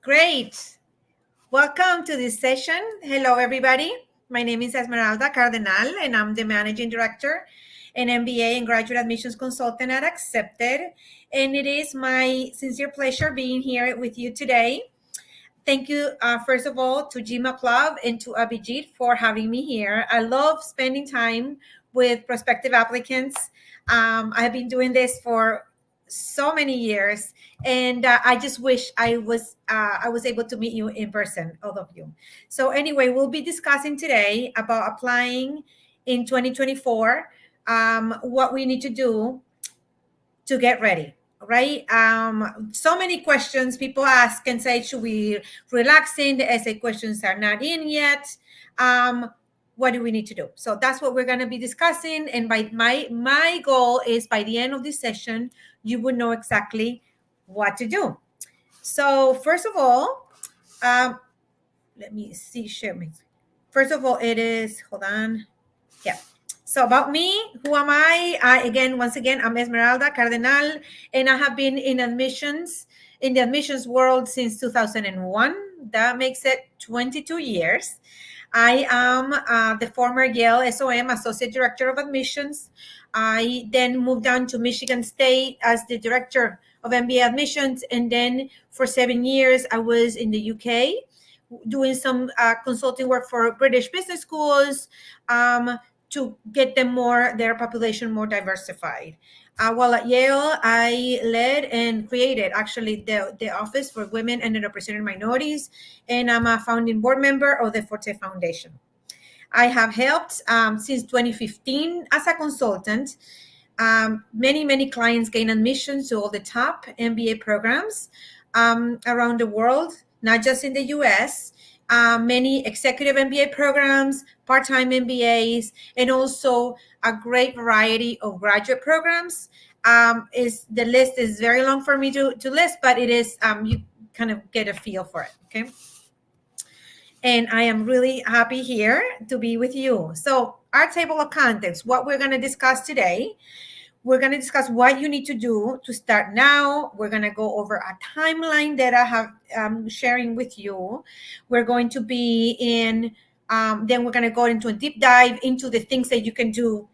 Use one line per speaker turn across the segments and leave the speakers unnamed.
Great. Welcome to this session. Hello, everybody. My name is Esmeralda Cardenal, and I'm the Managing Director and MBA and Graduate Admissions Consultant at Accepted. And it is my sincere pleasure being here with you today. Thank you, first of all, to Jima Club and to Abhijit for having me here. I love spending time with prospective applicants. I've been doing this for so many years, and I just wish I was able to meet you in person, all of you. So anyway, we'll be discussing today about applying in 2024, what we need to do to get ready, right? So many questions people ask and say, should we relaxing? The essay questions are not in yet. What do we need to do? So that's what we're going to be discussing. And by my goal is by the end of this session, you would know exactly what to do. So first of all, let me see, share me. First of all, it is, hold on. Yeah. So about me, who am I? Once again, I'm Esmeralda Cardenal, and I have been in the admissions world since 2001. That makes it 22 years. I am the former Yale SOM Associate Director of Admissions. I then moved on to Michigan State as the Director of MBA Admissions, and then for 7 years, I was in the UK doing some consulting work for British business schools, to get them their population more diversified. While at Yale, I led and created actually the Office for Women and Underrepresented Minorities, and I'm a founding board member of the Forte Foundation. I have helped since 2015 as a consultant, many clients gain admissions to all the top MBA programs around the world, not just in the US. Many executive MBA programs, part-time MBAs, and also a great variety of graduate programs. The list is very long for me to list, but it is, you kind of get a feel for it, okay? And I am really happy here to be with you. So our table of contents, what we're going to discuss today, we're going to discuss what you need to do to start now. We're going to go over a timeline that I have sharing with you. We're going to be in, then we're going to go into a deep dive into the things that you can do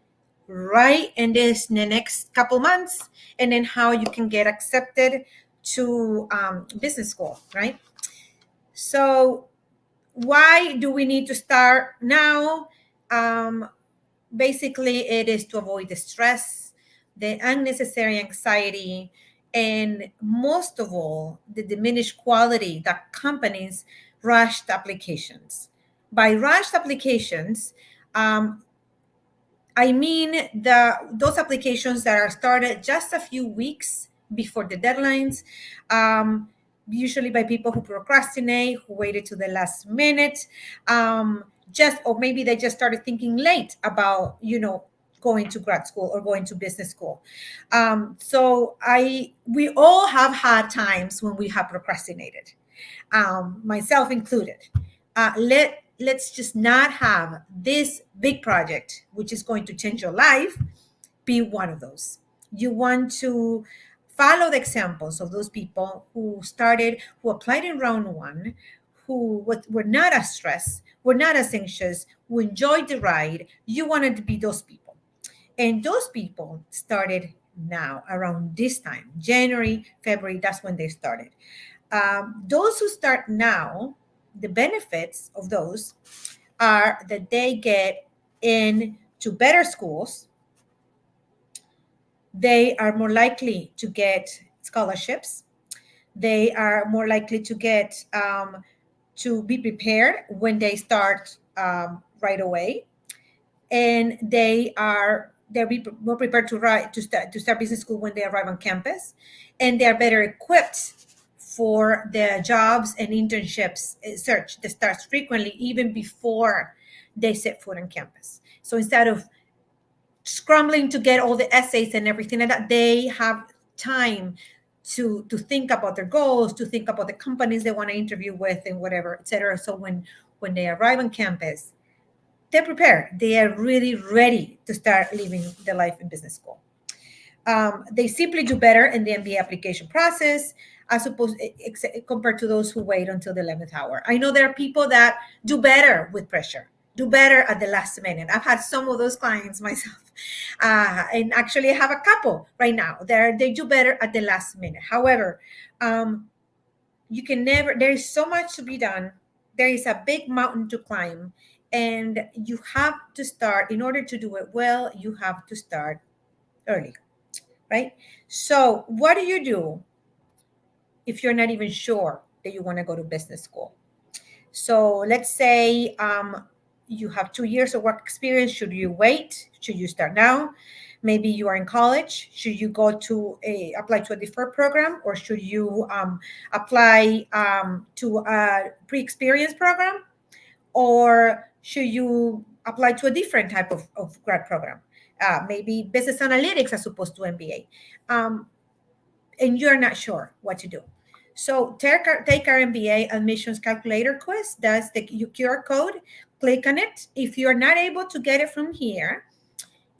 right in the next couple months, and then how you can get accepted to business school, right? So why do we need to start now? Basically, it is to avoid the stress, the unnecessary anxiety, and most of all, the diminished quality that companies rushed applications. By rushed applications, I mean those applications that are started just a few weeks before the deadlines, usually by people who procrastinate, who waited to the last minute, or maybe they just started thinking late about, going to grad school or going to business school. So we all have had times when we have procrastinated, myself included. Let's just not have this big project, which is going to change your life, be one of those. You want to follow the examples of those people who applied in round one, who were not as stressed, were not as anxious, who enjoyed the ride. You wanted to be those people. And those people started now around this time, January, February, that's when they started. Those who start now, the benefits of those are that they get into better schools. They are more likely to get scholarships. They are more likely to get to be prepared when they start right away, and they're more prepared to start business school when they arrive on campus, and they are better equipped for the jobs and internships search that starts frequently even before they set foot on campus. So instead of scrambling to get all the essays and everything like that, they have time to think about their goals, to think about the companies they want to interview with and whatever, et cetera. So when they arrive on campus, they're prepared. They are really ready to start living the life in business school. They simply do better in the MBA application process as opposed compared to those who wait until the 11th hour. I know there are people that do better with pressure, do better at the last minute. I've had some of those clients myself, and actually I have a couple right now. They do better at the last minute. However, you can never. There is so much to be done. There is a big mountain to climb, and you have to start. In order to do it well, you have to start early, right? So what do you do if you're not even sure that you want to go to business school? So let's say you have 2 years of work experience. Should you wait? Should you start now? Maybe you are in college. Should you go to apply to a deferred program, or should you apply to a pre-experience program, or should you apply to a different type of grad program? Maybe business analytics as opposed to MBA, and you're not sure what to do. So take our MBA admissions calculator quiz. That's the QR code. Click on it. If you're not able to get it from here,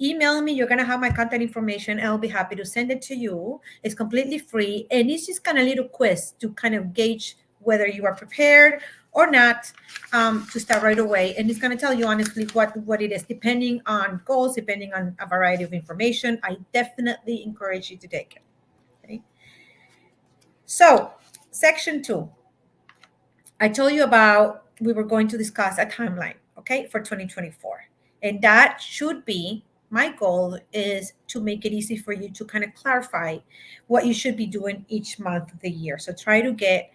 email me. You're going to have my contact information. I'll be happy to send it to you. It's completely free. And it's just kind of a little quiz to kind of gauge whether you are prepared or not to start right away. And it's going to tell you honestly what it is, depending on goals, depending on a variety of information. I definitely encourage you to take it. Okay. So section 2, I told you about, we were going to discuss a timeline, okay, for 2024. And that should be, my goal is to make it easy for you to kind of clarify what you should be doing each month of the year. So try to get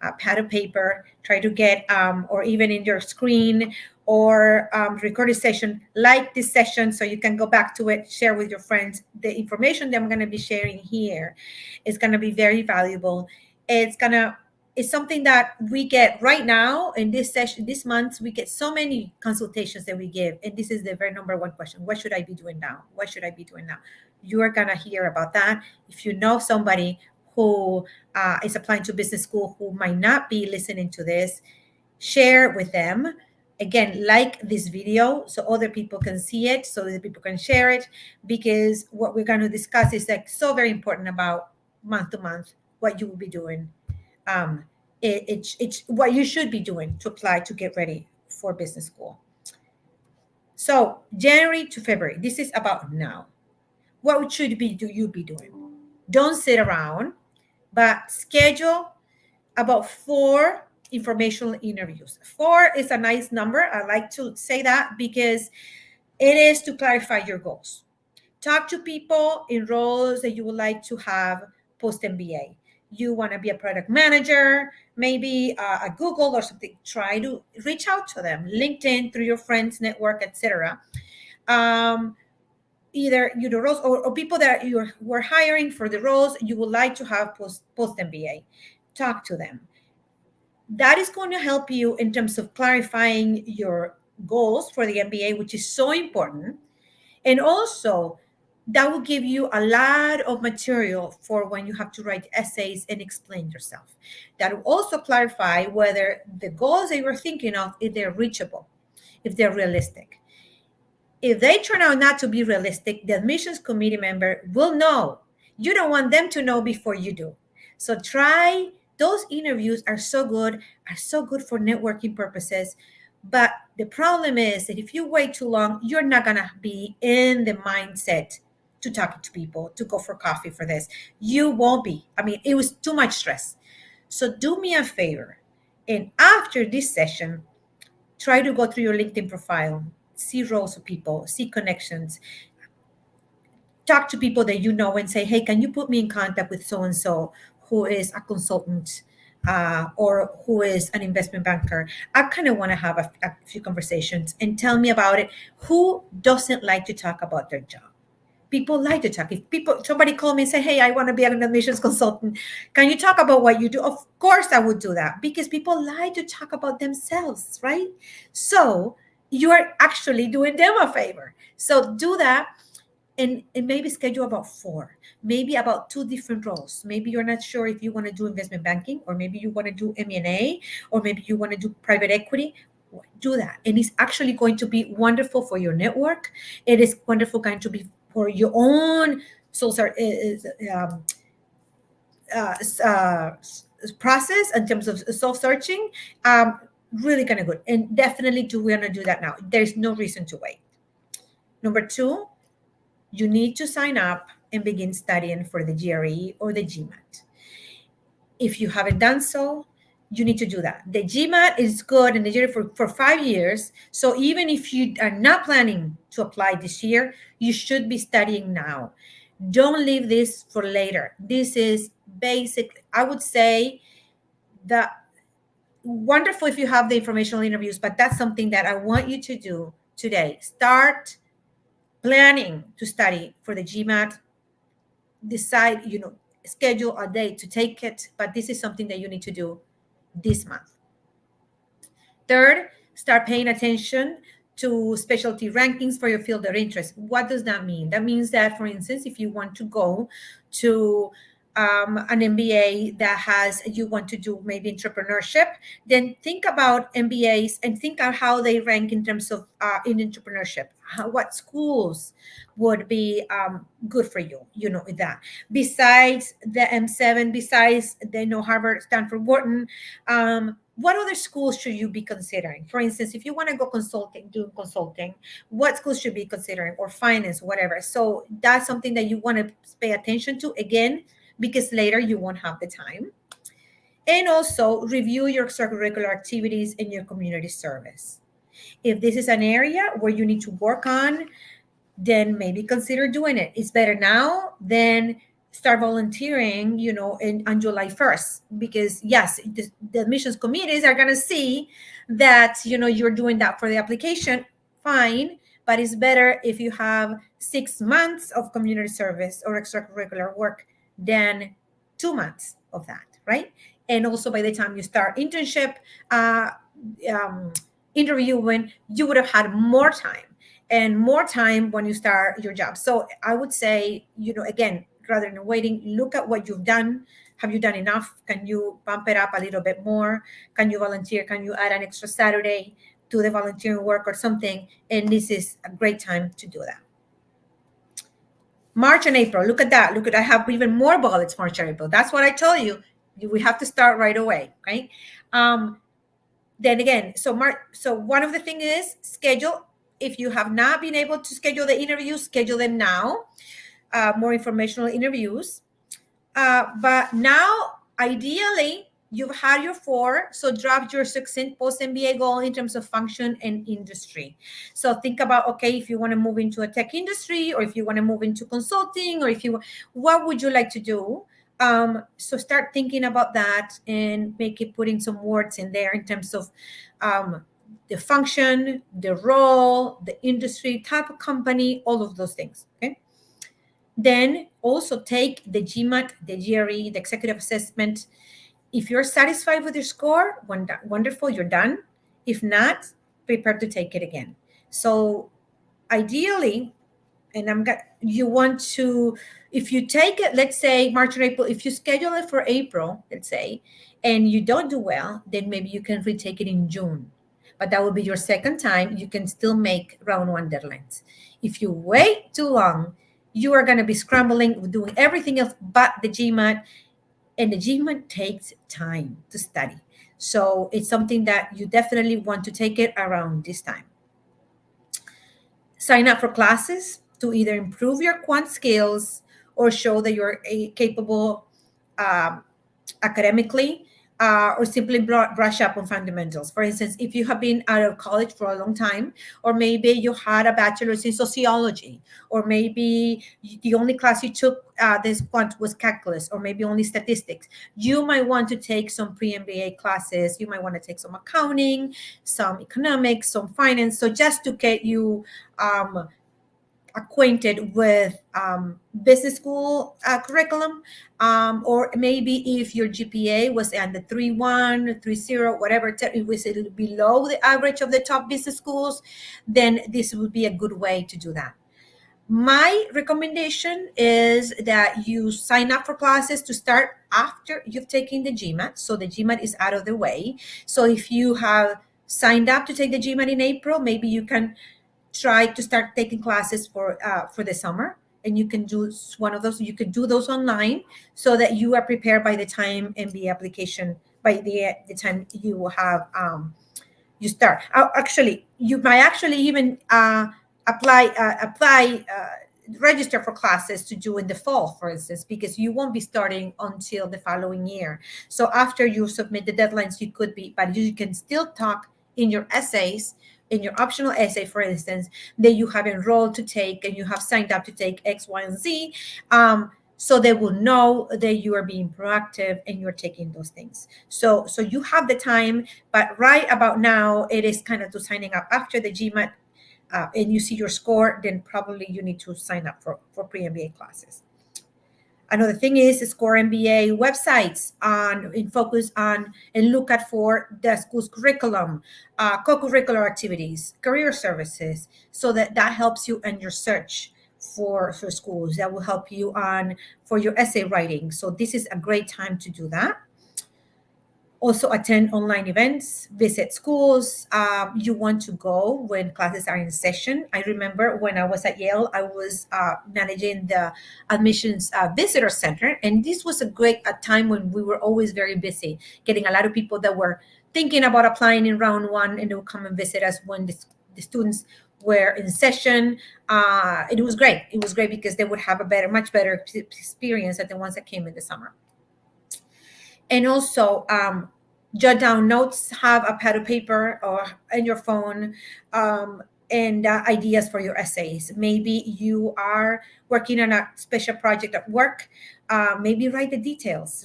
a pad of paper, try to get, or even in your screen, or record a session like this session so you can go back to it, share with your friends. The information that I'm going to be sharing here is going to be very valuable. It's something that we get right now in this session, this month. We get so many consultations that we give. And this is the very number one question. What should I be doing now? What should I be doing now? You are going to hear about that. If you know somebody who is applying to business school who might not be listening to this, share with them. Again, like this video so other people can see it, so that people can share it, because what we're going to discuss is like so very important about month to month, what you will be doing. It's what you should be doing to apply to get ready for business school. So January to February, this is about now. What should you be doing? Don't sit around, but schedule about 4 informational interviews. 4 is a nice number. I like to say that because it is to clarify your goals. Talk to people in roles that you would like to have post-MBA. You want to be a product manager, maybe at Google or something. Try to reach out to them, LinkedIn, through your friends network, etc. Either roles or people that were hiring for the roles you would like to have post-MBA. Talk to them. That is going to help you in terms of clarifying your goals for the MBA, which is so important. And also, that will give you a lot of material for when you have to write essays and explain yourself. That will also clarify whether the goals that you're thinking of, if they're reachable, if they're realistic. If they turn out not to be realistic, the admissions committee member will know. You don't want them to know before you do. So try. Those interviews are so good for networking purposes. But the problem is that if you wait too long, you're not going to be in the mindset to talk to people, to go for coffee for this. You won't be. I mean, it was too much stress. So do me a favor. And after this session, try to go through your LinkedIn profile, see roles of people, see connections, talk to people that you know and say, hey, can you put me in contact with so-and-so who is a consultant or who is an investment banker? I kind of want to have a few conversations and tell me about it. Who doesn't like to talk about their job? People like to talk. If somebody called me and say, hey, I want to be an admissions consultant, can you talk about what you do? Of course I would do that, because people like to talk about themselves, right? So you are actually doing them a favor. So do that. And maybe schedule about 4, maybe about 2 different roles. Maybe you're not sure if you want to do investment banking, or maybe you want to do M&A, or maybe you want to do private equity. Do that. And it's actually going to be wonderful for your network. It is wonderful going to be for your own soul process in terms of soul searching, really kind of good. And definitely we're going to do that now. There's no reason to wait. Number two, you need to sign up and begin studying for the GRE or the GMAT. If you haven't done so, you need to do that. The GMAT is good in the GRE for 5 years. So even if you are not planning to apply this year, you should be studying now. Don't leave this for later. This is basic. I would say that wonderful if you have the informational interviews, but that's something that I want you to do today. Start planning to study for the GMAT. Decide, schedule a date to take it, but this is something that you need to do this month. Third, start paying attention to specialty rankings for your field of interest. What does that mean? That means that, for instance, if you want to go to an MBA you want to do maybe entrepreneurship, then think about MBAs and think of how they rank in terms of in entrepreneurship. What schools would be good for you, that. Besides the M7, besides the Harvard, Stanford, Wharton, what other schools should you be considering? For instance, if you want to go doing consulting, what schools should you be considering, or finance, whatever. So that's something that you want to pay attention to, again, because later you won't have the time. And also review your extracurricular activities and your community service. If this is an area where you need to work on, then maybe consider doing it. It's better now than start volunteering, on July 1st, because yes, the admissions committees are going to see that, you're doing that for the application, fine, but it's better if you have 6 months of community service or extracurricular work than 2 months of that, right? And also by the time you start internship, interviewing, you would have had more time, and more time when you start your job. So I would say, again, rather than waiting, look at what you've done. Have you done enough? Can you bump it up a little bit more? Can you volunteer? Can you add an extra Saturday to the volunteering work or something? And this is a great time to do that. March and April, look at that. I have even more bullets, March and April. That's what I told you. We have to start right away, right? Then again, so one of the things is schedule. If you have not been able to schedule the interviews, schedule them now. More informational interviews. But now, ideally, you've had your 4, so drop your succinct post-MBA goal in terms of function and industry. So think about, okay, if you want to move into a tech industry, or if you want to move into consulting, or what would you like to do? So start thinking about that and putting some words in there in terms of the function, the role, the industry, type of company, all of those things, okay? Then also take the GMAT, the GRE, the executive assessment. If you're satisfied with your score, wonderful, you're done. If not, prepare to take it again. So ideally, you want to, if you take it, let's say March or April, if you schedule it for April, let's say, and you don't do well, then maybe you can retake it in June. But that will be your second time. You can still make round 1 deadlines. If you wait too long, you are going to be scrambling, doing everything else but the GMAT, and the GMAT takes time to study. So it's something that you definitely want to take it around this time. Sign up for classes to either improve your quant skills or show that you're capable academically, or simply brush up on fundamentals. For instance, if you have been out of college for a long time, or maybe you had a bachelor's in sociology, or maybe the only class you took this quant was calculus, or maybe only statistics, you might want to take some pre-MBA classes. You might want to take some accounting, some economics, some finance. So just to get you acquainted with business school curriculum, or maybe if your GPA was under 3.1, 3.0, whatever, it was a little below the average of the top business schools, then this would be a good way to do that. My recommendation is that you sign up for classes to start after you've taken the GMAT, so the GMAT is out of the way. So if you have signed up to take the GMAT in April, maybe you can try to start taking classes for the summer. and you can do one of those. You could do those online so that you are prepared by the time MBA application, by the time you will have you start. Actually, you might actually even register for classes to do in the fall, for instance, because you won't be starting until the following year. So after you submit the deadlines, you could be, but you can still talk in your essays, in your optional essay, for instance, that you have enrolled to take and you have signed up to take X, Y, and Z. So they will know that you are being proactive and you're taking those things. So you have the time, but right about now, it is kind of to signing up after the GMAT and you see your score, then probably you need to sign up for pre-MBA classes. Another thing is score MBA websites and focus on and look at for the school's curriculum, co-curricular activities, career services, so that helps you in your search for schools. That will help you for your essay writing. So this is a great time to do that. Also attend online events, visit schools. You want to go when classes are in session. I remember when I was at Yale, I was managing the admissions visitor center. And this was a time when we were always very busy, getting a lot of people that were thinking about applying in round one, and they would come and visit us when the students were in session. It was great. It was great because they would have much better experience than the ones that came in the summer. And also jot down notes, have a pad of paper or in your phone, and ideas for your essays. Maybe you are working on a special project at work. Maybe write the details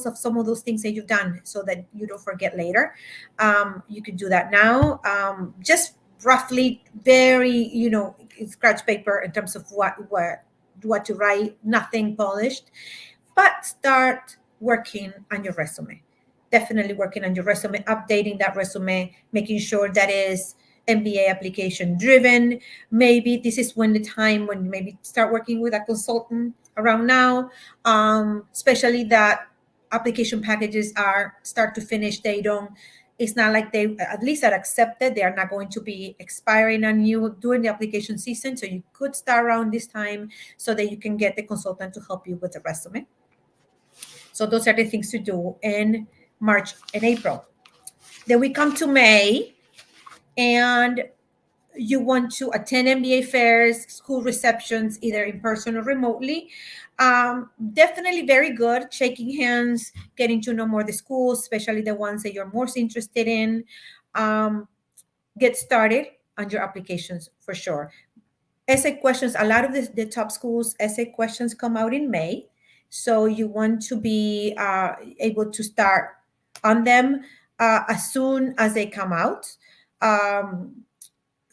of some of those things that you've done so that you don't forget later. You could do that now. Just roughly, very, scratch paper in terms of what to write, nothing polished, but start working on your resume. Definitely working on your resume, updating that resume, making sure that is MBA application driven. Maybe this is when the time when maybe start working with a consultant around now, especially that application packages are start to finish. It's not like they, at least are accepted. They are not going to be expiring on you during the application season. So you could start around this time so that you can get the consultant to help you with the resume. So those are the things to do in March and April. Then we come to May, and you want to attend MBA fairs, school receptions, either in person or remotely. Definitely very good. Shaking hands, getting to know more the schools, especially the ones that you're most interested in. Get started on your applications for sure. Essay questions, a lot of the top schools, essay questions come out in May. So you want to be able to start on them as soon as they come out.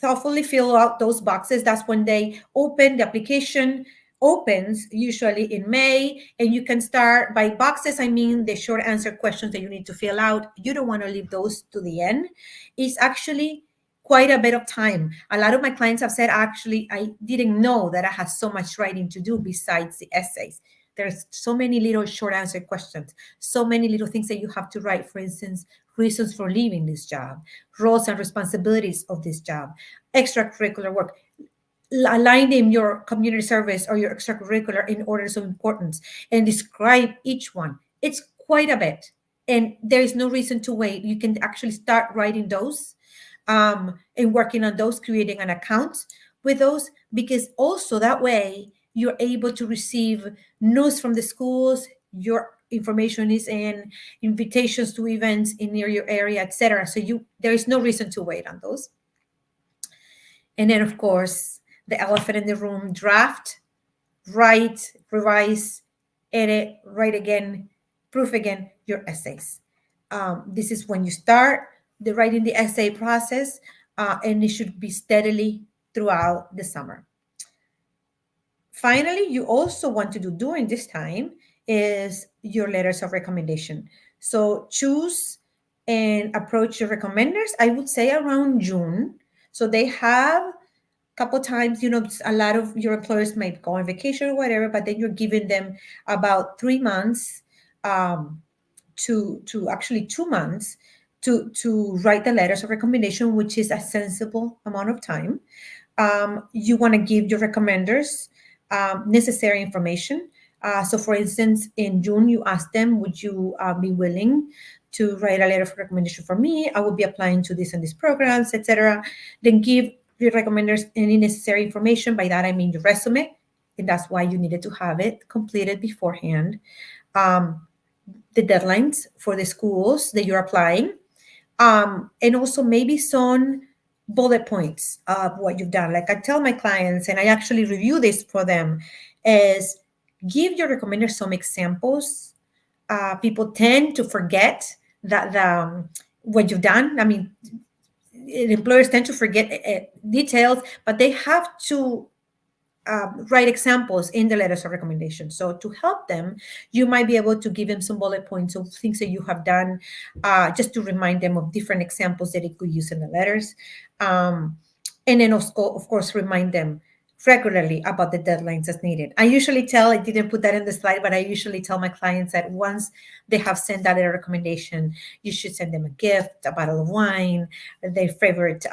Thoughtfully fill out those boxes. That's when they open. The application opens usually in May, and you can start by boxes. I mean the short answer questions that you need to fill out. You don't want to leave those to the end. It's actually quite a bit of time. A lot of my clients have said, actually, I didn't know that I had so much writing to do besides the essays. There's so many little short answer questions, so many little things that you have to write. For instance, reasons for leaving this job, roles and responsibilities of this job, extracurricular work, aligning your community service or your extracurricular in orders of importance, and describe each one. It's quite a bit, and there is no reason to wait. You can actually start writing those and working on those, creating an account with those, because also that way you're able to receive news from the schools. Your information is in invitations to events in near your area, etc. So there is no reason to wait on those. And then, of course, the elephant in the room: draft, write, revise, edit, write again, proof again your essays. This is when you start writing the essay process, and it should be steadily throughout the summer. Finally, you also want to do during this time is your letters of recommendation. So choose and approach your recommenders, I would say around June. So they have a couple times, a lot of your employers might go on vacation or whatever, but then you're giving them about 3 months to actually 2 months to write the letters of recommendation, which is a sensible amount of time. You want to give your recommenders necessary information. So for instance, in June, you asked them, would you be willing to write a letter of recommendation for me? I will be applying to this and these programs, etc. Then give your recommenders any necessary information. By that, I mean your resume. And that's why you needed to have it completed beforehand. The deadlines for the schools that you're applying. And also maybe some bullet points of what you've done. Like I tell my clients, and I actually review this for them, is give your recommenders some examples. People tend to forget that what you've done. I mean, employers tend to forget details, but they have to write examples in the letters of recommendation. So to help them, you might be able to give them some bullet points of things that you have done, just to remind them of different examples that they could use in the letters. And then also, of course, remind them regularly about the deadlines as needed. I didn't put that in the slide, but I usually tell my clients that once they have sent that letter recommendation, you should send them a gift, a bottle of wine, their favorite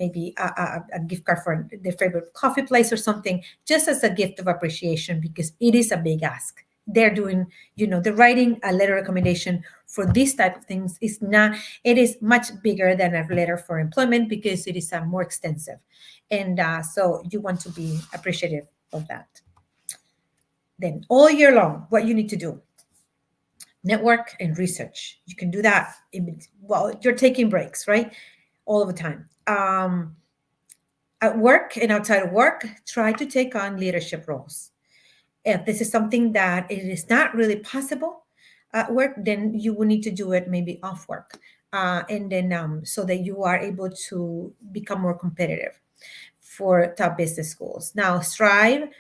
maybe a gift card for their favorite coffee place or something, just as a gift of appreciation, because it is a big ask. They're doing, they're writing a letter recommendation for this type of things. It is much bigger than a letter for employment because it is more extensive. And so you want to be appreciative of that. Then all year long, what you need to do, network and research. You can do that while you're taking breaks, right? All of the time. At work and outside of work, try to take on leadership roles. If this is something that it is not really possible at work, then you will need to do it maybe off work. And then so that you are able to become more competitive for top business schools. Now, strive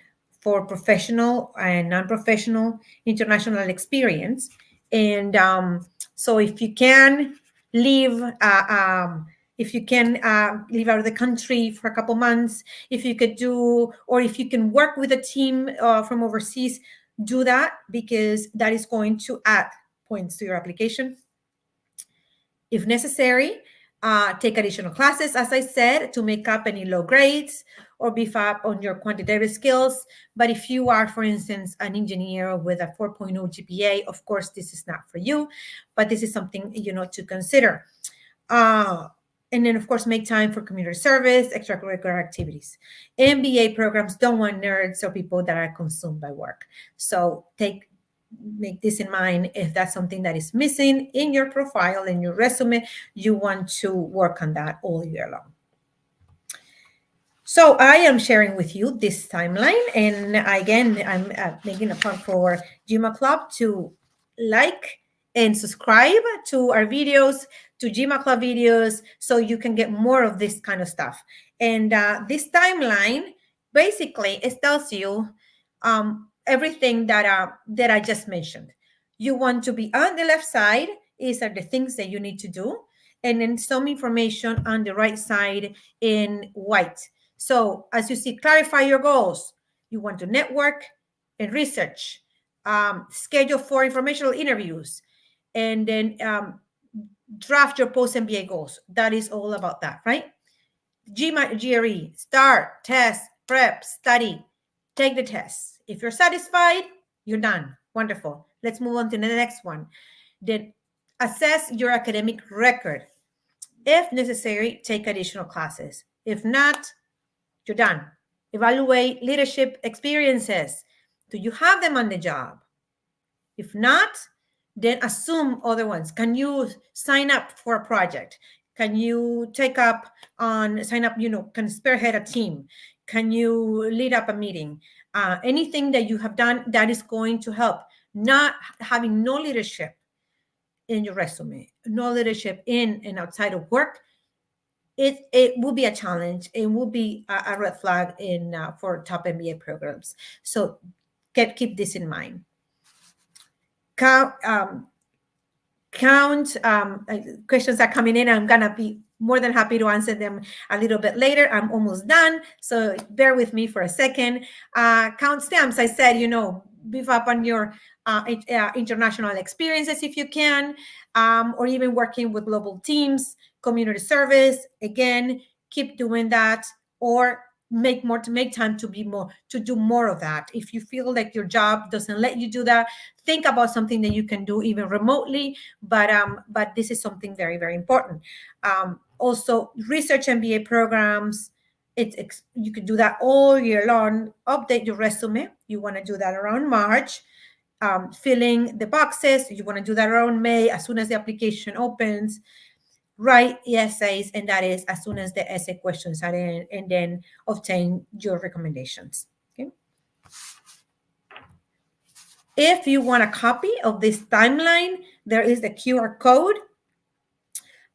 for professional and non-professional international experience. And so if you can leave leave out of the country for a couple months, if you can work with a team from overseas, do that, because that is going to add points to your application. If necessary, take additional classes, as I said, to make up any low grades or beef up on your quantitative skills. But if you are, for instance, an engineer with a 4.0 GPA, of course, this is not for you, but this is something, to consider. And then, of course, make time for community service, extracurricular activities. MBA programs don't want nerds or people that are consumed by work. So make this in mind. If that's something that is missing in your profile, in your resume, you want to work on that all year long. So I am sharing with you this timeline. And again, I'm making a point for GMA Club to like and subscribe to our videos, to GMA Club videos, so you can get more of this kind of stuff. And this timeline, basically, it tells you everything that I just mentioned. You want to be on the left side. These are the things that you need to do. And then some information on the right side in white. So as you see, clarify your goals. You want to network and research, schedule for informational interviews, and then draft your post-MBA goals. That is all about that, right? GRE, start, test, prep, study, take the test. If you're satisfied, you're done. Wonderful. Let's move on to the next one. Then assess your academic record. If necessary, take additional classes. If not, you're done. Evaluate leadership experiences. Do you have them on the job? If not, then assume other ones. Can you sign up for a project? Can you sign up, can spearhead a team? Can you lead up a meeting? Anything that you have done that is going to help. Not having no leadership in your resume, no leadership in and outside of work, it will be a challenge. It will be a red flag for top MBA programs. So keep this in mind. Questions are coming in. I'm gonna be more than happy to answer them a little bit later. I'm almost done, so bear with me for a second. Count stamps. I said, beef up on your international experiences if you can, or even working with global teams, community service. Again, keep doing that, or make time to do more of that. If you feel like your job doesn't let you do that, think about something that you can do even remotely. But this is something very, very important. Also, research MBA programs. You could do that all year long. Update your resume. You want to do that around March. Filling the boxes. You want to do that around May, as soon as the application opens. Write essays, and that is as soon as the essay questions are in, and then obtain your recommendations. Okay. If you want a copy of this timeline, there is the QR code.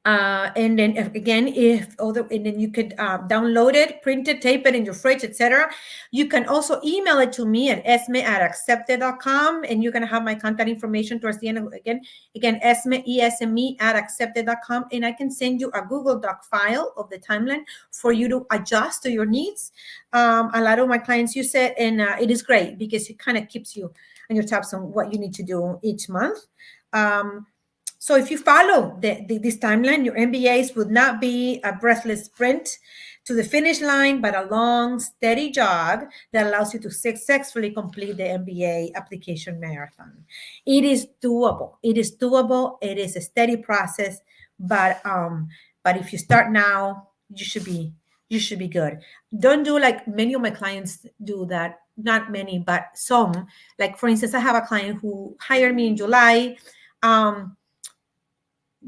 And then again, and then you could download it, print it, tape it in your fridge, etc. You can also email it to me at esme@accepted.com, and you're going to have my contact information towards the end. Again, esme@accepted.com, and I can send you a Google Doc file of the timeline for you to adjust to your needs. A lot of my clients use it, and it is great because it kind of keeps you on your tops on what you need to do each month. So if you follow this timeline, your MBAs would not be a breathless sprint to the finish line, but a long, steady jog that allows you to successfully complete the MBA application marathon. It is doable. It is doable. It is a steady process, but if you start now, you should be good. Don't do like many of my clients do that. Not many, but some. Like, for instance, I have a client who hired me in July.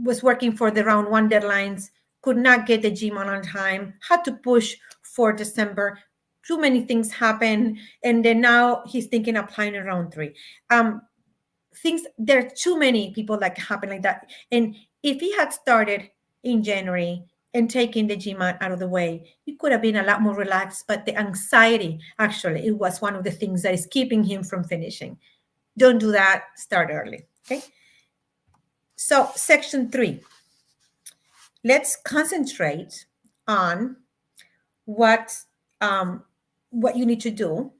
Was working for the round 1 deadlines, could not get the GMAT on time, had to push for December. Too many things happen, and then now he's thinking of applying in round 3. There are too many people that happen like that. And if he had started in January and taken the GMAT out of the way, he could have been a lot more relaxed. But the anxiety, actually, it was one of the things that is keeping him from finishing. Don't do that. Start early. Okay. So section 3, let's concentrate on what you need to do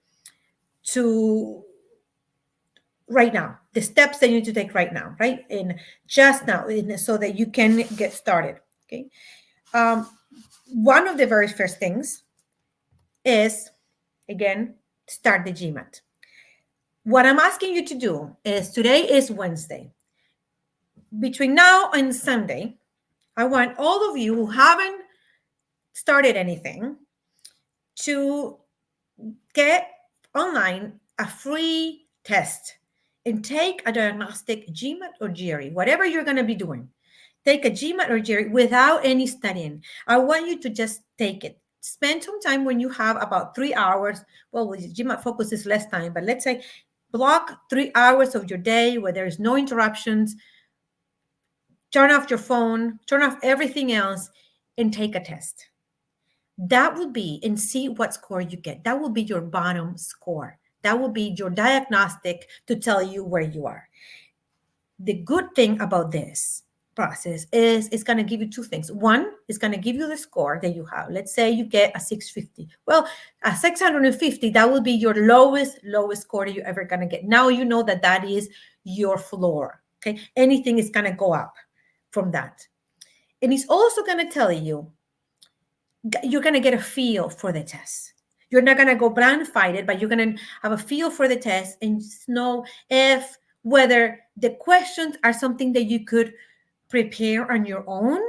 right now, the steps that you need to take right now, right? And just now, so that you can get started, okay? One of the very first things is, again, start the GMAT. What I'm asking you to do is, today is Wednesday. Between now and Sunday, I want all of you who haven't started anything to get online a free test and take a diagnostic GMAT or GRE, whatever you're going to be doing. Take a GMAT or GRE without any studying. I want you to just take it. Spend some time when you have about 3 hours. Well, with GMAT focus is less time, but let's say block 3 hours of your day where there is no interruptions. Turn off your phone, turn off everything else, and take a test. That will be, and see what score you get. That will be your bottom score. That will be your diagnostic to tell you where you are. The good thing about this process is it's going to give you 2 things. One, it's going to give you the score that you have. Let's say you get a 650. Well, a 650, that will be your lowest score that you're ever going to get. Now you know that is your floor. Okay, anything is going to go up from that. And it's also going to tell you, you're going to get a feel for the test. You're not going to go blind fight it, but you're going to have a feel for the test and know whether the questions are something that you could prepare on your own,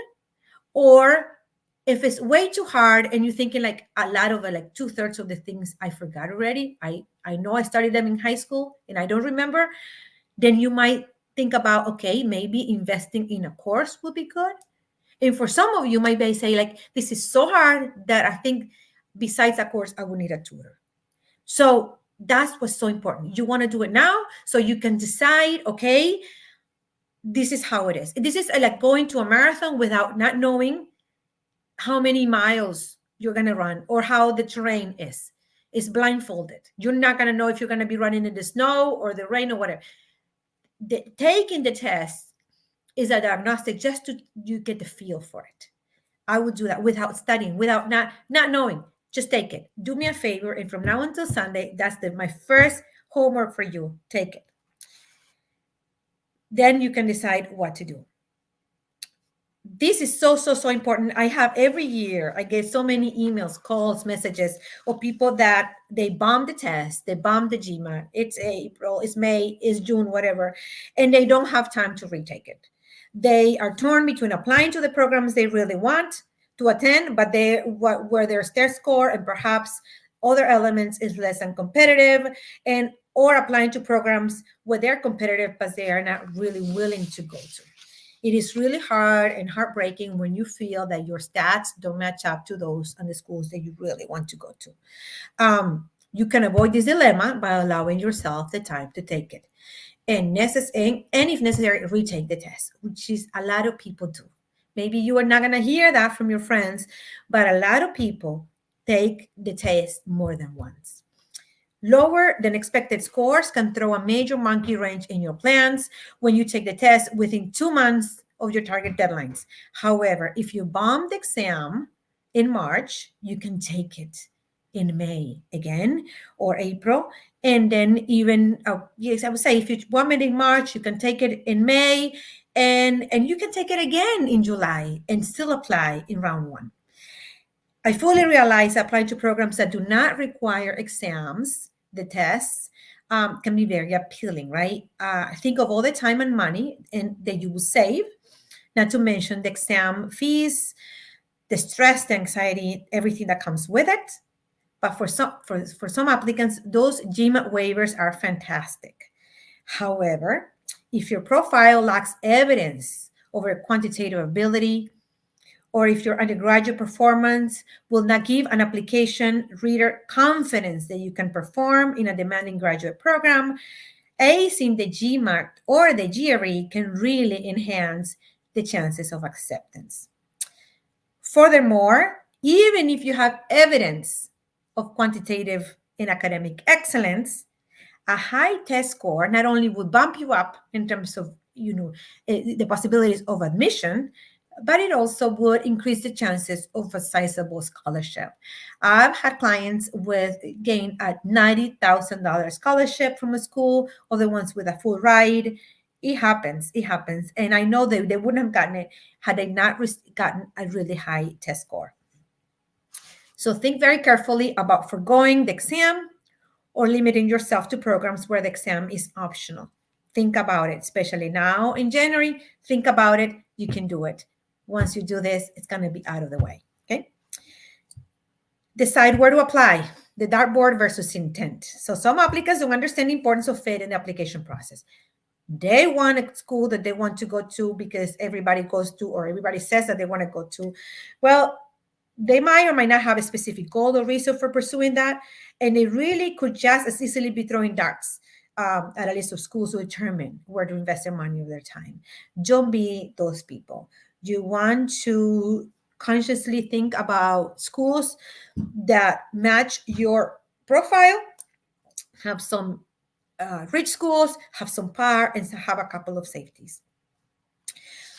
or if it's way too hard and you're thinking like a lot of it, like 2/3 of the things I forgot already. I know I studied them in high school and I don't remember. Then you might think about, okay, maybe investing in a course would be good. And for some of you might be say like, this is so hard that I think besides a course, I would need a tutor. So that's what's so important. You want to do it now so you can decide, okay, this is how it is. This is like going to a marathon without not knowing how many miles you're going to run or how the terrain is. It's blindfolded. You're not going to know if you're going to be running in the snow or the rain or whatever. Taking the test is a diagnostic just to you get the feel for it. I would do that without studying, without not knowing. Just take it. Do me a favor, and from now until Sunday, that's my first homework for you. Take it. Then you can decide what to do. This is so important. I have every year, I get so many emails, calls, messages of people that they bombed the test, they bombed the GMAT. It's April, it's May, it's June, whatever, and they don't have time to retake it. They are torn between applying to the programs they really want to attend, but where their test score and perhaps other elements is less than competitive, and or applying to programs where they're competitive but they are not really willing to go to. It is really hard and heartbreaking when you feel that your stats don't match up to those on the schools that you really want to go to. You can avoid this dilemma by allowing yourself the time to take it. And if necessary, retake the test, which is a lot of people do. Maybe you are not going to hear that from your friends, but a lot of people take the test more than once. Lower than expected scores can throw a major monkey wrench in your plans when you take the test within 2 months of your target deadlines. However, if you bomb the exam in March, you can take it in May again or April. And then even, yes, I would say if you bomb it in March, you can take it in May, and you can take it again in July and still apply in round one. I fully realize applying to programs that do not require exams, the tests, can be very appealing, right? Think of all the time and money that you will save, not to mention the exam fees, the stress, the anxiety, everything that comes with it. But for some applicants, those GMAT waivers are fantastic. However, if your profile lacks evidence of your quantitative ability, or if your undergraduate performance will not give an application reader confidence that you can perform in a demanding graduate program, acing the GMAT or the GRE can really enhance the chances of acceptance. Furthermore, even if you have evidence of quantitative and academic excellence, a high test score not only would bump you up in terms of the possibilities of admission, but it also would increase the chances of a sizable scholarship. I've had clients with gain a $90,000 scholarship from a school, other ones with a full ride. It happens. And I know they wouldn't have gotten it had they not gotten a really high test score. So think very carefully about forgoing the exam or limiting yourself to programs where the exam is optional. Think about it, especially now in January. Think about it. You can do it. Once you do this, it's going to be out of the way, okay? Decide where to apply, the dartboard versus intent. So some applicants don't understand the importance of fit in the application process. They want a school that they want to go to because everybody goes to, or everybody says that they want to go to. Well, they might or might not have a specific goal or reason for pursuing that, and they really could just as easily be throwing darts at a list of schools to determine where to invest their money or their time. Don't be those people. You want to consciously think about schools that match your profile, have some rich schools, have some power, and have a couple of safeties.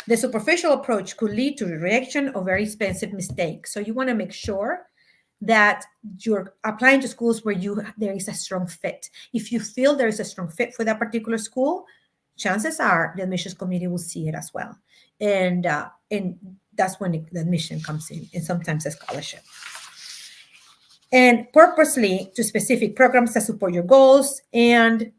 The superficial approach could lead to rejection or very expensive mistakes. So you want to make sure that you're applying to schools where there is a strong fit. If you feel there is a strong fit for that particular school, chances are the admissions committee will see it as well. And that's when the admission comes in, and sometimes a scholarship. And purposely to specific programs that support your goals and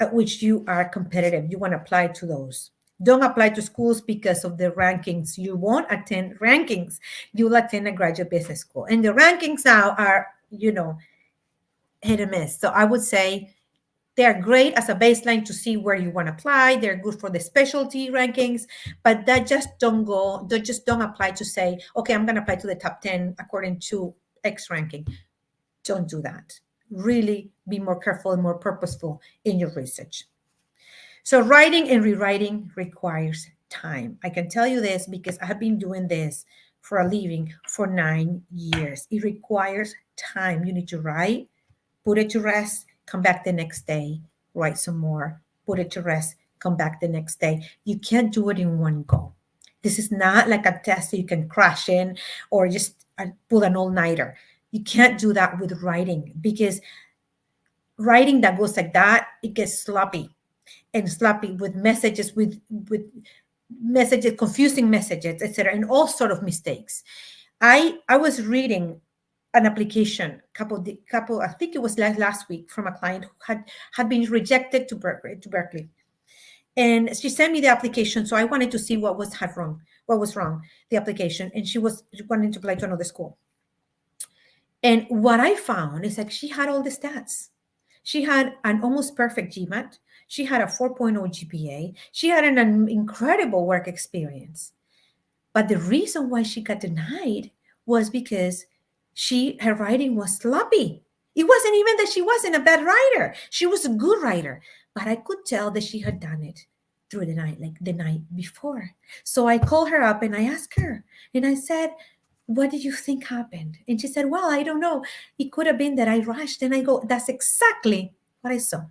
at which you are competitive. You want to apply to those. Don't apply to schools because of the rankings. You won't attend rankings. You'll attend a graduate business school. And the rankings now are, hit and miss. So I would say they're great as a baseline to see where you want to apply. They're good for the specialty rankings, but that just don't apply to say, okay, I'm going to apply to the top 10 according to X ranking. Don't do that. Really be more careful and more purposeful in your research. So writing and rewriting requires time. I can tell you this because I have been doing this for a living for 9 years. It requires time. You need to write, put it to rest, come back the next day, write some more, put it to rest, come back the next day. You can't do it in one go. This is not like a test that you can crash in or just pull an all-nighter. You can't do that with writing because writing that goes like that, it gets sloppy with messages, with messages, confusing messages, etc., and all sort of mistakes. I was reading an application couple I think it was last week from a client who had been rejected to Berkeley. And she sent me the application, so I wanted to see what was wrong, the application, and she was wanting to apply to another school. And what I found is that she had all the stats. She had an almost perfect GMAT. She had a 4.0 GPA. She had an incredible work experience. But the reason why she got denied was because her writing was sloppy. It wasn't even that she wasn't a bad writer. She was a good writer, but I could tell that she had done it through the night, like the night before. So I called her up and I asked her, and I said, what did you think happened? And she said, well, I don't know. It could have been that I rushed. And I go, that's exactly what I saw.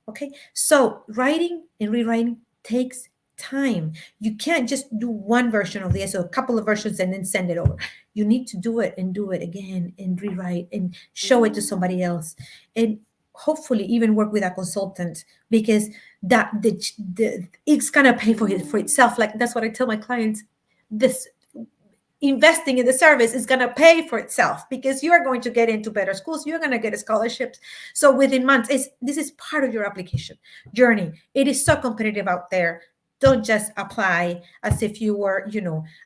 Okay. So writing and rewriting takes time. You can't just do one version of the essay, a couple of versions, and then send it over. You need to do it and do it again and rewrite and show it to somebody else, and hopefully even work with a consultant, because that it's gonna pay for itself. Like that's what I tell my clients. This investing in the service is going to pay for itself, because you are going to get into better schools. You're going to get scholarships. So within months, this is part of your application journey. It is so competitive out there. Don't just apply as if you were,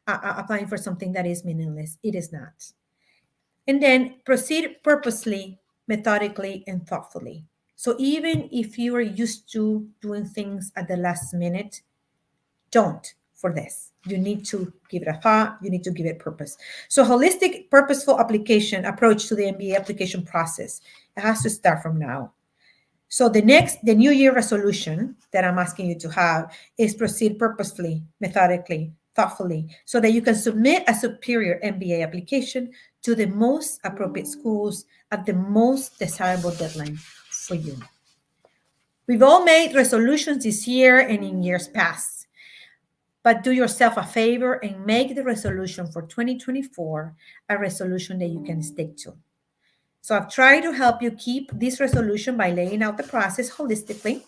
applying for something that is meaningless. It is not. And then proceed purposely, methodically, and thoughtfully. So even if you are used to doing things at the last minute, don't for this. You need to give it a thought. You need to give it purpose. So holistic, purposeful application approach to the MBA application process. It has to start from now. So the New Year resolution that I'm asking you to have is proceed purposefully, methodically, thoughtfully, so that you can submit a superior MBA application to the most appropriate schools at the most desirable deadline for you. We've all made resolutions this year and in years past. But do yourself a favor and make the resolution for 2024 a resolution that you can stick to. So I've tried to help you keep this resolution by laying out the process holistically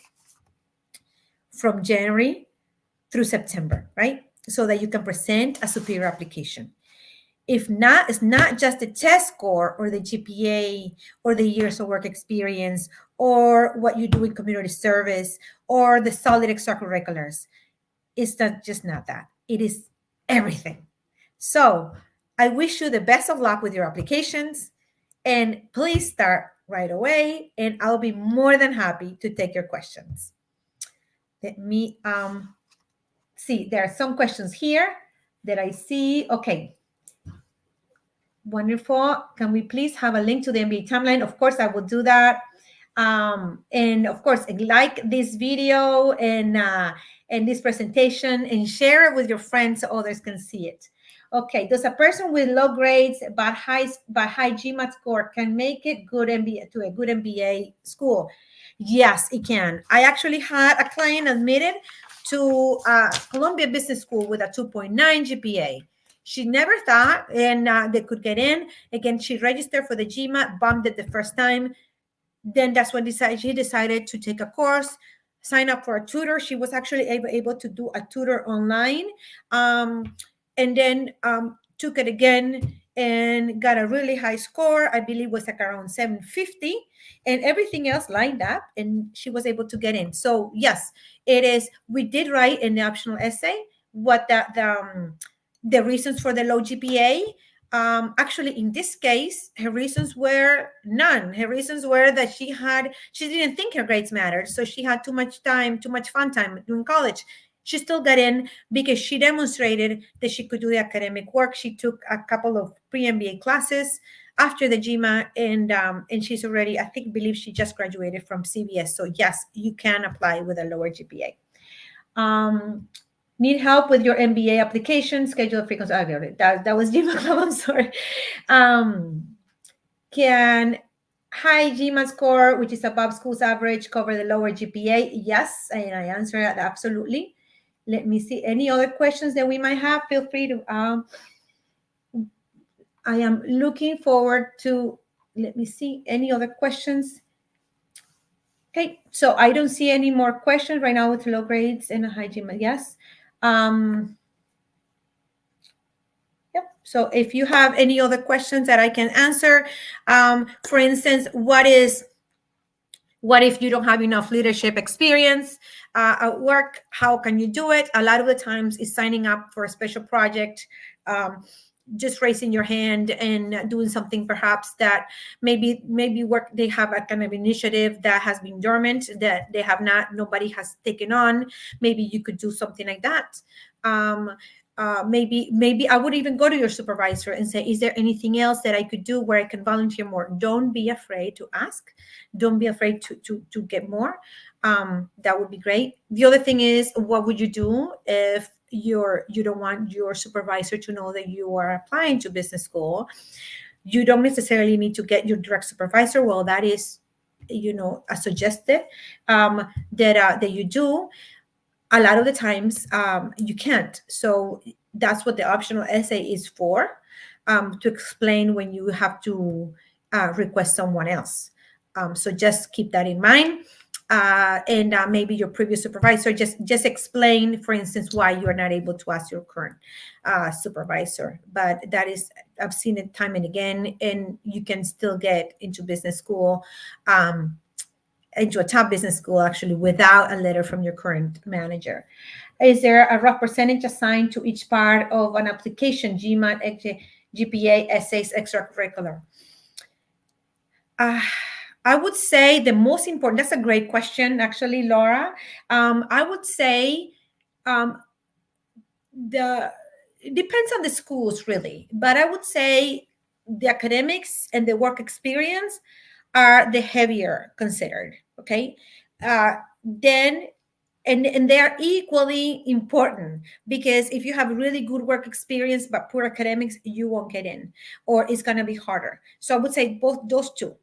from January through September, right? So that you can present a superior application. If not, it's not just the test score or the GPA or the years of work experience or what you do in community service or the solid extracurriculars. It's not that. It is everything. So I wish you the best of luck with your applications, and please start right away, and I'll be more than happy to take your questions. Let me see. There are some questions here that I see. Okay. Wonderful. Can we please have a link to the MBA timeline? Of course, I will do that. And of course, like this video and this presentation, and share it with your friends so others can see it. Okay, does a person with low grades but high GMAT score can make it good MBA to a good MBA school? Yes, it can. I actually had a client admitted to Columbia Business School with a 2.9 GPA. She never thought and they could get in. Again, she registered for the GMAT, bombed it the first time. Then that's when she decided to take a course, sign up for a tutor. She was actually able to do a tutor online, and then took it again and got a really high score. I believe was like around 750, and everything else lined up, and she was able to get in. So yes, it is. We did write in the optional essay what the reasons for the low GPA. Actually, in this case, her reasons were none. Her reasons were that she didn't think her grades mattered. So she had too much fun time doing college. She still got in because she demonstrated that she could do the academic work. She took a couple of pre-MBA classes after the GMAT, and she's already, believe she just graduated from CBS. So yes, you can apply with a lower GPA. Need help with your MBA application, schedule frequency. That was GMAT. I'm sorry. Can high GMAT score, which is above school's average, cover the lower GPA? Yes, and I answer that absolutely. Let me see any other questions that we might have. Feel free to. I am looking forward to. Let me see any other questions. Okay, so I don't see any more questions right now with low grades and a high GMAT. Yes. Yep. So if you have any other questions that I can answer, for instance, what if you don't have enough leadership experience at work? How can you do it? A lot of the times is signing up for a special project, just raising your hand and doing something perhaps that maybe work, they have a kind of initiative that has been dormant, that they have not, nobody has taken on. Maybe you could do something like that. Maybe I would even go to your supervisor and say, is there anything else that I could do where I can volunteer more? Don't be afraid to ask. Don't be afraid to get more. That would be great. The other thing is, what would you do if you don't want your supervisor to know that you are applying to business school? You don't necessarily need to get your direct supervisor. Well, that is, a suggested that you do. A lot of the times you can't. So that's what the optional essay is for, to explain when you have to request someone else. So just keep that in mind. And maybe your previous supervisor, just explain, for instance, why you are not able to ask your current supervisor. But that is, I've seen it time and again, and you can still get into business school, into a top business school, actually, without a letter from your current manager. Is there a rough percentage assigned to each part of an application, GMAT, GPA, essays, extracurricular? I would say the most important, that's a great question, actually, Laura. I would say it depends on the schools, really. But I would say the academics and the work experience are the heavier considered, okay? Then, and they are equally important, because if you have really good work experience but poor academics, you won't get in, or it's going to be harder. So I would say both those two.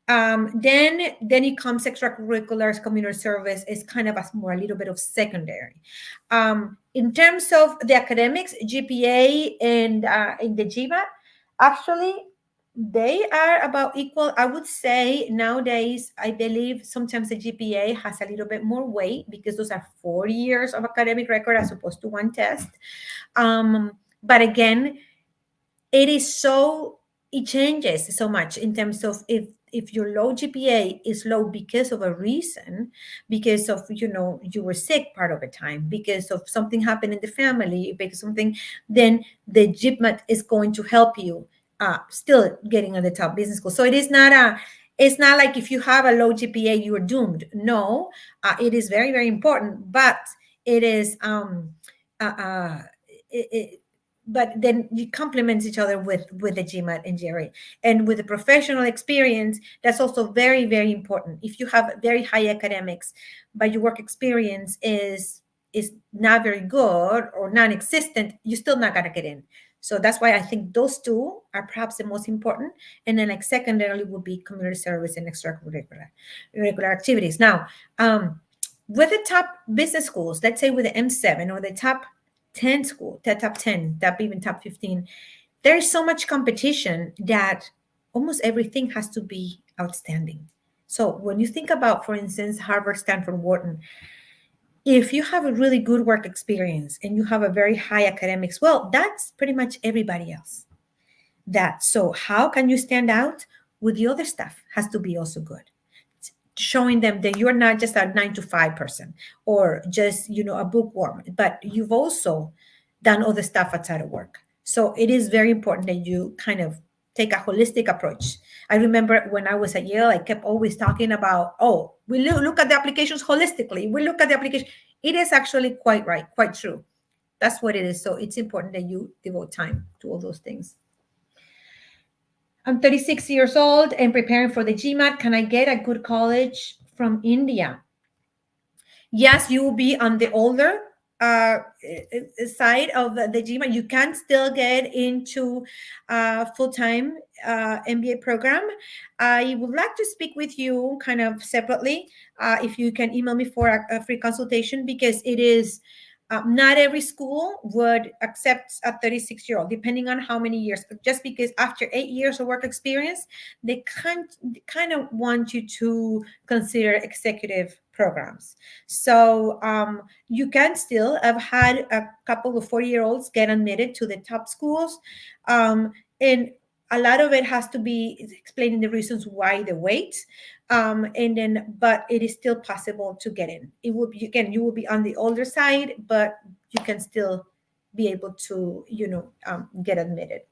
Then it comes extracurriculars, community service is kind of a little bit of secondary. In terms of the academics, GPA and in the GMAT, actually, they are about equal. I would say nowadays, I believe sometimes the GPA has a little bit more weight, because those are 4 years of academic record as opposed to one test. But again, it changes so much in terms of if your low GPA is low because of a reason, because of, you were sick part of the time, because of something happened in the family, because something, then the GMAT is going to help you still getting on the top business school. So it's not like if you have a low GPA, you are doomed. No, it is very, very important, but it is, but then you complement each other with the GMAT and GRE. And with the professional experience, that's also very, very important. If you have very high academics, but your work experience is not very good or non-existent, you're still not gonna get in. So that's why I think those two are perhaps the most important. And then, like, secondarily would be community service and extracurricular activities. Now, with the top business schools, let's say with the M7 or the top 10 school, the top 10, even top 15, there's so much competition that almost everything has to be outstanding. So when you think about, for instance, Harvard, Stanford, Wharton, if you have a really good work experience and you have a very high academics, well, that's pretty much everybody else. So how can you stand out? With the other stuff has to be also good. Showing them that you're not just a 9-to-5 person or just, a bookworm, but you've also done other stuff outside of work. So it is very important that you kind of take a holistic approach. I remember when I was at Yale, I kept always talking about, we look at the applications holistically. We look at the application. It is actually quite right, quite true. That's what it is. So it's important that you devote time to all those things. I'm 36 years old and preparing for the GMAT. Can I get a good college from India? Yes, you will be on the older side of the GMAT. You can still get into full-time MBA program. I would like to speak with you kind of separately. If you can email me for a free consultation, because it is not every school would accept a 36-year-old, depending on how many years. Just because after 8 years of work experience, they kind of want you to consider executive programs. So you can still have had a couple of 40-year-olds get admitted to the top schools. And a lot of it has to be explaining the reasons why the wait. But it is still possible to get in. It will be, again, you will be on the older side, but you can still be able to, get admitted.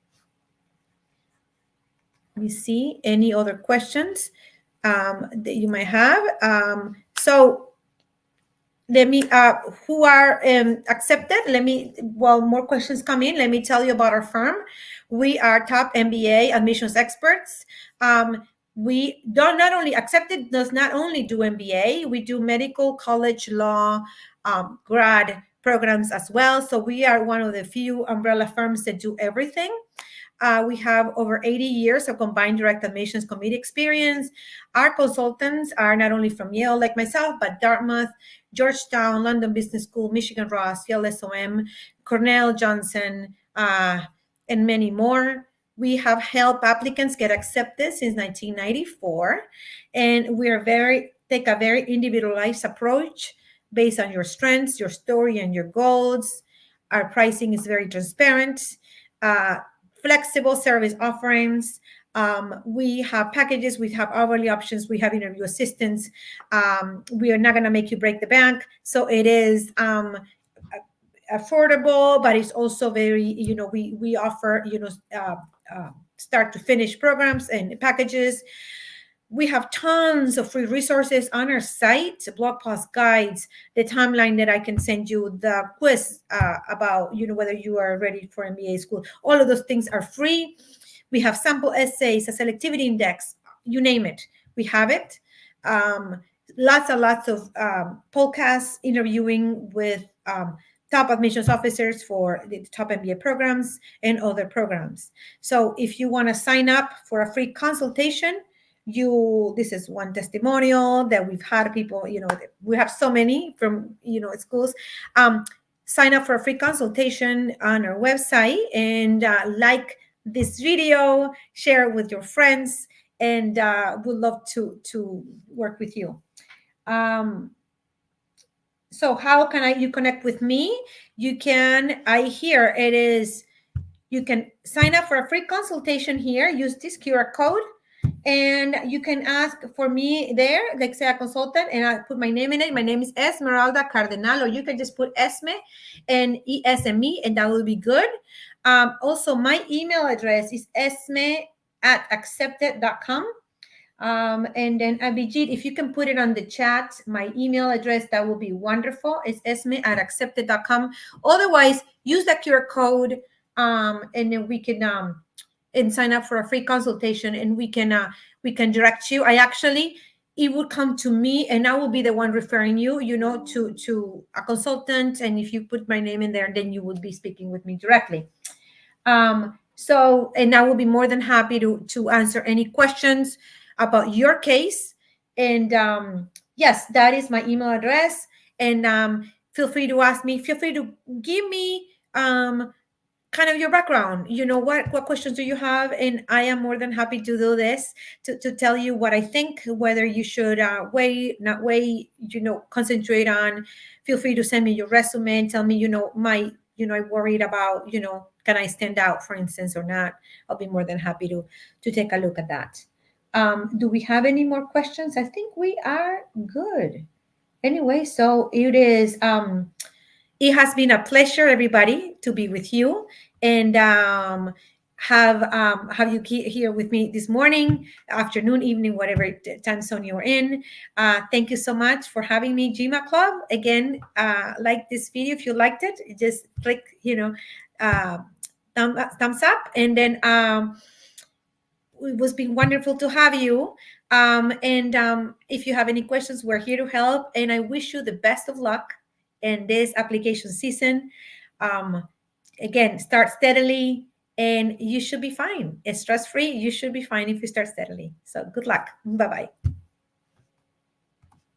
Let me see any other questions that you might have. So let me, who are accepted, while more questions come in, let me tell you about our firm. We are top MBA admissions experts. We don't not only accepted, does not only do MBA, we do medical, college, law, grad programs as well. So we are one of the few umbrella firms that do everything. We have over 80 years of combined direct admissions committee experience. Our consultants are not only from Yale, like myself, but Dartmouth, Georgetown, London Business School, Michigan Ross, Yale SOM, Cornell, Johnson, and many more. We have helped applicants get accepted since 1994, and we take a very individualized approach based on your strengths, your story, and your goals. Our pricing is very transparent. Flexible service offerings. We have packages, we have hourly options, we have interview assistance. We are not going to make you break the bank. So it is affordable, but it's also very, we offer, start to finish programs and packages. We have tons of free resources on our site, blog post guides, the timeline that I can send you, the quiz about, whether you are ready for MBA school. All of those things are free. We have sample essays, a selectivity index, you name it. We have it. Lots and lots of podcasts interviewing with top admissions officers for the top MBA programs and other programs. So if you want to sign up for a free consultation, this is one testimonial that we've had people, we have so many from, schools. Sign up for a free consultation on our website and like this video, share it with your friends, and we'd love to work with you. So how can you connect with me? You can, you can sign up for a free consultation here, use this QR code, and you can ask for me there, like say a consultant, and I put my name in it. My name is Esmeralda Cardenal, or you can just put Esme and ESME, and that will be good. Also, my email address is esme@accepted.com. And then Abhijit, if you can put it on the chat, my email address, that will be wonderful. It's esme@accepted.com. Otherwise, use the QR code, and then we can and sign up for a free consultation, and we can direct you. It would come to me, and I will be the one referring you, to a consultant. And if you put my name in there, then you would be speaking with me directly. So, and I will be more than happy to answer any questions about your case. And yes, that is my email address. And feel free to ask me. Feel free to give me kind of your background. What questions do you have? And I am more than happy to do this, to tell you what I think, whether you should wait, not wait, concentrate on. Feel free to send me your resume and tell me, I'm worried about, can I stand out, for instance, or not. I'll be more than happy to take a look at that. Do we have any more questions? I think we are good. Anyway, so it is, it has been a pleasure, everybody, to be with you and have you here with me this morning, afternoon, evening, whatever time zone you're in. Thank you so much for having me, GMA Club. Again, like this video if you liked it. Just click, thumbs up, and then it was been wonderful to have you. If you have any questions, we're here to help. And I wish you the best of luck in this application season. Again, start steadily, and you should be fine. It's stress-free. You should be fine if you start steadily. So good luck. Bye-bye.